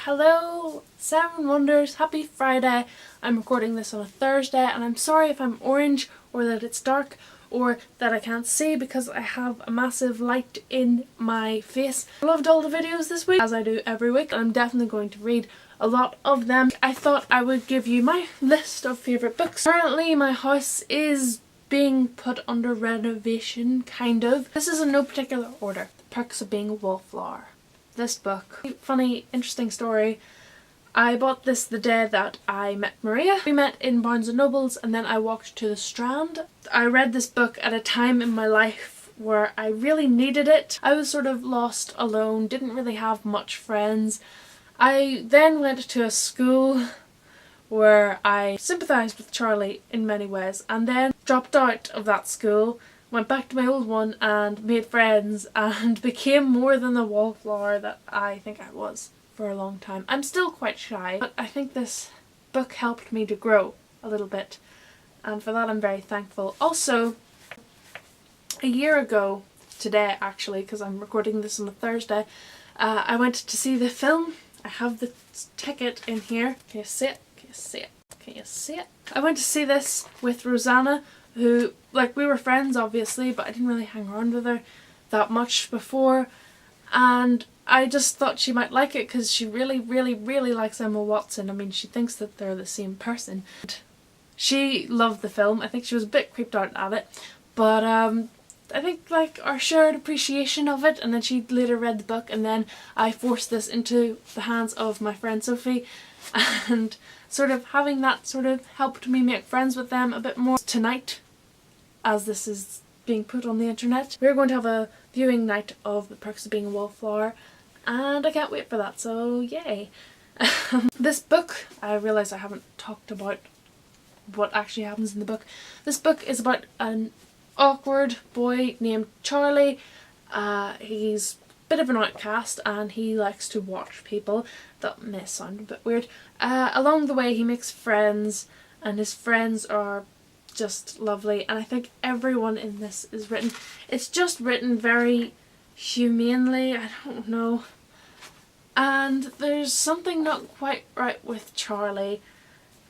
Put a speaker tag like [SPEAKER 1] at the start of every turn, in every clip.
[SPEAKER 1] Hello, Seven Wonders, happy Friday. I'm recording this on a Thursday and I'm sorry if I'm orange or that it's dark or that I can't see because I have a massive light in my face. I loved all the videos this week, as I do every week. I'm definitely going to read a lot of them. I thought I would give you my list of favourite books. Currently my house is being put under renovation, kind of. This is in no particular order. The Perks of Being a Wallflower. This book. Funny, interesting story. I bought this the day that I met Maria. We met in Barnes & Nobles and then I walked to the Strand. I read this book at a time in my life where I really needed it. I was sort of lost, alone, didn't really have much friends. I then went to a school where I sympathised with Charlie in many ways and then dropped out of that school, went back to my old one and made friends and became more than the wallflower that I think I was for a long time. I'm still quite shy, but I think this book helped me to grow a little bit and for that I'm very thankful. Also, a year ago today actually, because I'm recording this on a Thursday, I went to see the film. I have the ticket in here. Can you see it? Can you see it? Can you see it? I went to see this with Rosanna, who, like, we were friends obviously, but I didn't really hang around with her that much before, and I just thought she might like it because she really likes Emma Watson. I mean, she thinks that they're the same person. She loved the film. I think she was a bit creeped out at it, but I think like our shared appreciation of it, and then she later read the book and then I forced this into the hands of my friend Sophie, and sort of having that sort of helped me make friends with them a bit more. Tonight, as this is being put on the internet, we're going to have a viewing night of The Perks of Being a Wallflower and I can't wait for that, so yay. This book, I realise I haven't talked about what actually happens in the book. This book is about an awkward boy named Charlie. He's a bit of an outcast and he likes to watch people. That may sound a bit weird. Along the way he makes friends and his friends are just lovely, and I think everyone in this is written, it's just written very humanely, I don't know, and there's something not quite right with Charlie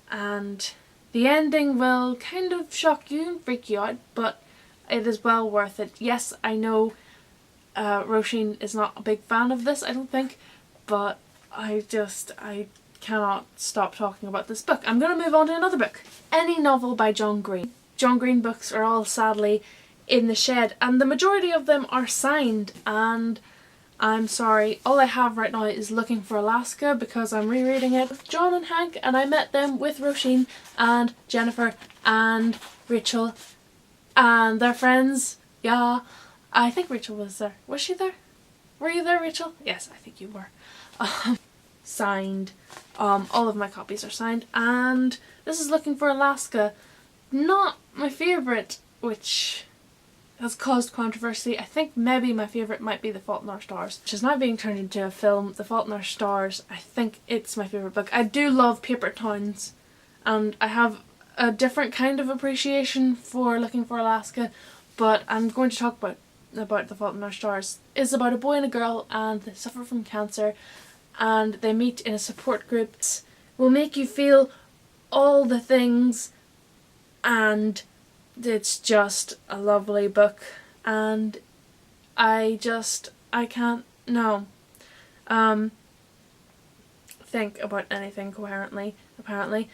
[SPEAKER 1] and the ending will kind of shock you and freak you out, but it is well worth it. Yes, I know Roisin is not a big fan of this, I don't think, but I cannot stop talking about this book. I'm going to move on to another book. Any novel by John Green. John Green books are all sadly in the shed and the majority of them are signed, and I'm sorry, all I have right now is Looking for Alaska because I'm rereading it with John and Hank, and I met them with Roisin and Jennifer and Rachel and their friends. Yeah, I think Rachel was there. Was she there? Were you there, Rachel? Yes, I think you were. Signed. All of my copies are signed, and this is Looking for Alaska. Not my favourite, which has caused controversy. I think maybe my favourite might be The Fault in Our Stars, which is now being turned into a film. The Fault in Our Stars, I think it's my favourite book. I do love Paper Towns and I have a different kind of appreciation for Looking for Alaska, but I'm going to talk about The Fault in Our Stars. It's about a boy and a girl and they suffer from cancer and they meet in a support group. It will make you feel all the things and it's just a lovely book, and I can't think about anything coherently apparently.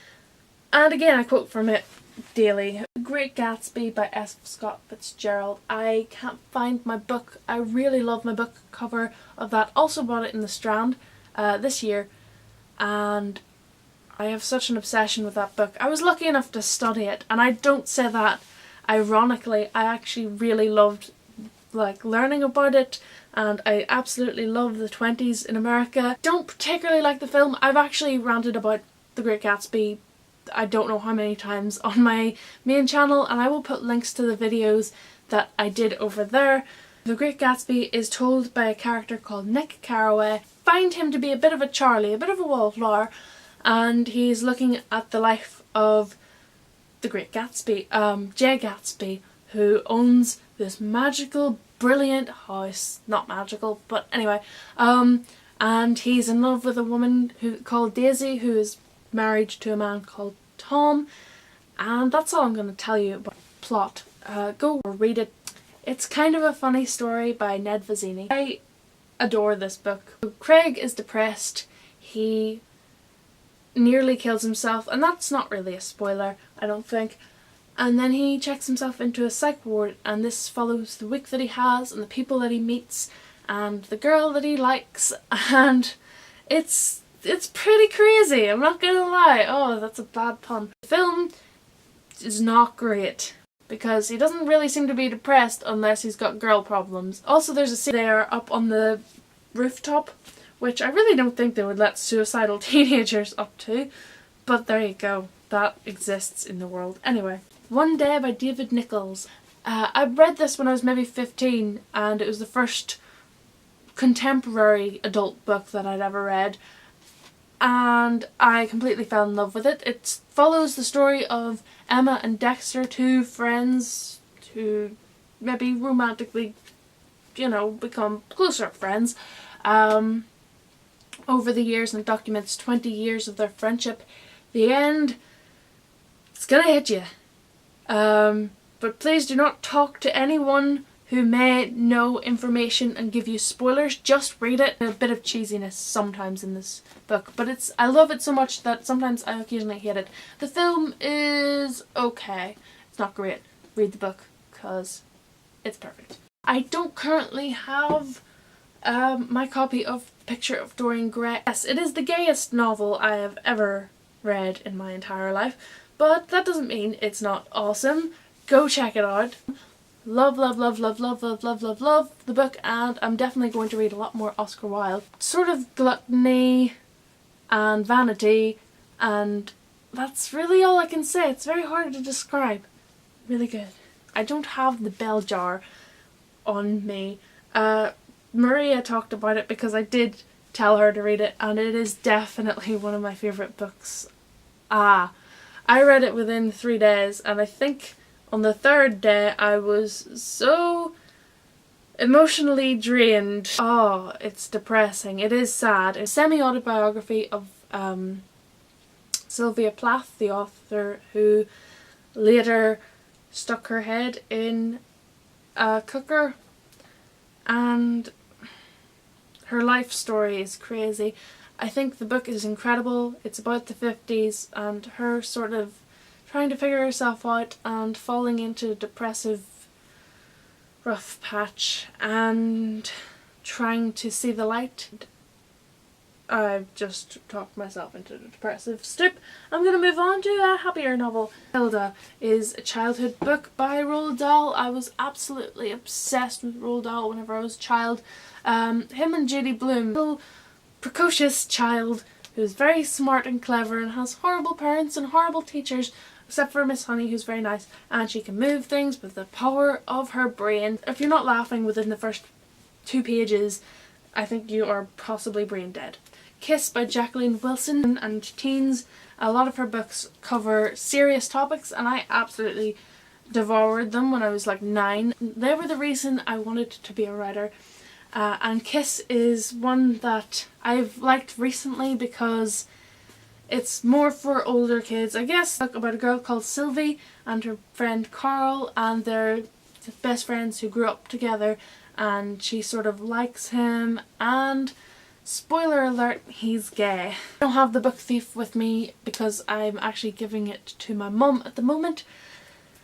[SPEAKER 1] And again I quote from it daily. Great Gatsby by S. Scott Fitzgerald. I can't find my book. I really love my book cover of that. Also bought it in the Strand this year and I have such an obsession with that book. I was lucky enough to study it, and I don't say that ironically. I actually really loved like learning about it and I absolutely love the 20s in America. Don't particularly like the film. I've actually ranted about The Great Gatsby I don't know how many times on my main channel, and I will put links to the videos that I did over there. The Great Gatsby is told by a character called Nick Carraway. Find him to be a bit of a Charlie, a bit of a wallflower, and he's looking at the life of the Great Gatsby, Jay Gatsby, who owns this magical, brilliant house. Not magical, but anyway, and he's in love with a woman called Daisy, who is married to a man called Tom, and that's all I'm going to tell you about the plot. Go read it. It's kind of a funny story by Ned Vizzini. I adore this book. Craig is depressed. He nearly kills himself, and that's not really a spoiler, I don't think. And then he checks himself into a psych ward, and this follows the week that he has and the people that he meets and the girl that he likes, and it's pretty crazy, I'm not gonna lie. Oh, that's a bad pun. The film is not great because he doesn't really seem to be depressed unless he's got girl problems. Also, there's a scene there up on the rooftop, which I really don't think they would let suicidal teenagers up to, but there you go, that exists in the world. Anyway, One Day by David Nichols. I read this when I was maybe 15, and it was the first contemporary adult book that I'd ever read, and I completely fell in love with it. It follows the story of Emma and Dexter, two friends who maybe romantically, become closer friends over the years, and documents 20 years of their friendship. The end, it's gonna hit you. But please do not talk to anyone who may know information and give you spoilers. Just read it. A bit of cheesiness sometimes in this book, but I love it so much that sometimes I occasionally hate it. The film is okay. It's not great. Read the book because it's perfect. I don't currently have my copy of Picture of Dorian Gray. Yes, it is the gayest novel I have ever read in my entire life, but that doesn't mean it's not awesome. Go check it out. Love, love, love, love, love, love, love, love, love the book, and I'm definitely going to read a lot more Oscar Wilde. Sort of gluttony and vanity, and that's really all I can say. It's very hard to describe. Really good. I don't have the bell jar on me. Maria talked about it because I did tell her to read it, and it is definitely one of my favourite books. I read it within 3 days, and I think on the 3rd day I was so emotionally drained. Oh, it's depressing. It is sad. It's a semi-autobiography of Sylvia Plath, the author who later stuck her head in a cooker, and her life story is crazy. I think the book is incredible. It's about the 50s and her sort of trying to figure herself out and falling into a depressive rough patch and trying to see the light. I've just talked myself into a depressive strip. I'm going to move on to a happier novel. Hilda is a childhood book by Roald Dahl. I was absolutely obsessed with Roald Dahl whenever I was a child. Him and Judy Blume, a little precocious child who's very smart and clever and has horrible parents and horrible teachers, except for Miss Honey, who's very nice, and she can move things with the power of her brain. If you're not laughing within the first 2 pages, I think you are possibly brain dead. Kiss by Jacqueline Wilson and teens. A lot of her books cover serious topics, and I absolutely devoured them when I was like 9. They were the reason I wanted to be a writer. And Kiss is one that I've liked recently because it's more for older kids. I guess about a girl called Sylvie and her friend Carl, and they're best friends who grew up together, and she sort of likes him, and spoiler alert, he's gay. I don't have the Book Thief with me because I'm actually giving it to my mum at the moment,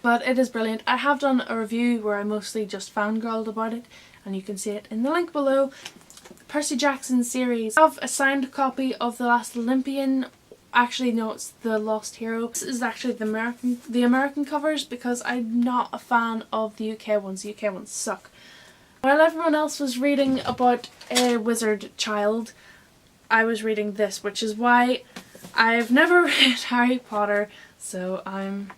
[SPEAKER 1] but it is brilliant. I have done a review where I mostly just fangirled about it, and you can see it in the link below. Percy Jackson series. I have a signed copy of The Last Olympian. Actually, no, it's The Lost Hero. This is actually the American covers because I'm not a fan of the UK ones. The UK ones suck. While everyone else was reading about a wizard child, I was reading this, which is why I've never read Harry Potter, so I'm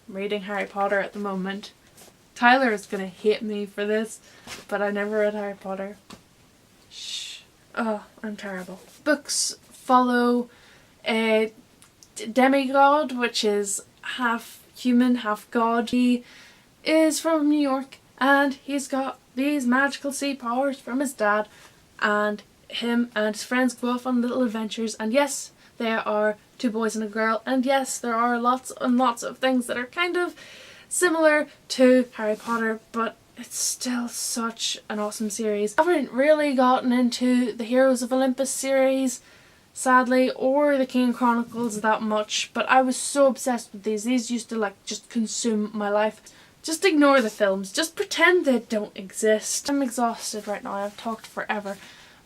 [SPEAKER 1] reading Harry Potter at the moment. Tyler is gonna hate me for this, but I never read Harry Potter. Shh. Oh, I'm terrible. Books follow a demigod, which is half human, half god. He is from New York, and he's got these magical sea powers from his dad, and him and his friends go off on little adventures, and yes, there are 2 boys and a girl, and yes, there are lots and lots of things that are kind of similar to Harry Potter, but it's still such an awesome series. I haven't really gotten into the Heroes of Olympus series, sadly, or the King Chronicles that much, but I was so obsessed with these. These used to just consume my life. Just ignore the films. Just pretend they don't exist. I'm exhausted right now. I've talked forever.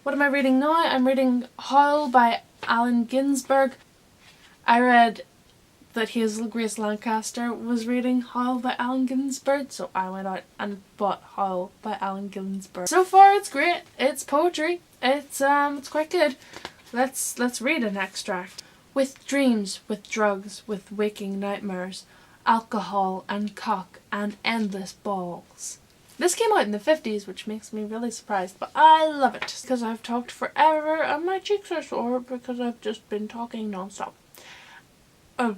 [SPEAKER 1] What am I reading now? I'm reading Howl by Allen Ginsberg. I read that Hazel Grace Lancaster was reading Howl by Allen Ginsberg, so I went out and bought Howl by Allen Ginsberg. So far it's great. It's poetry. It's quite good. Let's read an extract. With dreams, with drugs, with waking nightmares, alcohol and cock and endless balls. This came out in the 50s, which makes me really surprised, but I love it because I've talked forever and my cheeks are sore because I've just been talking non-stop. Bye.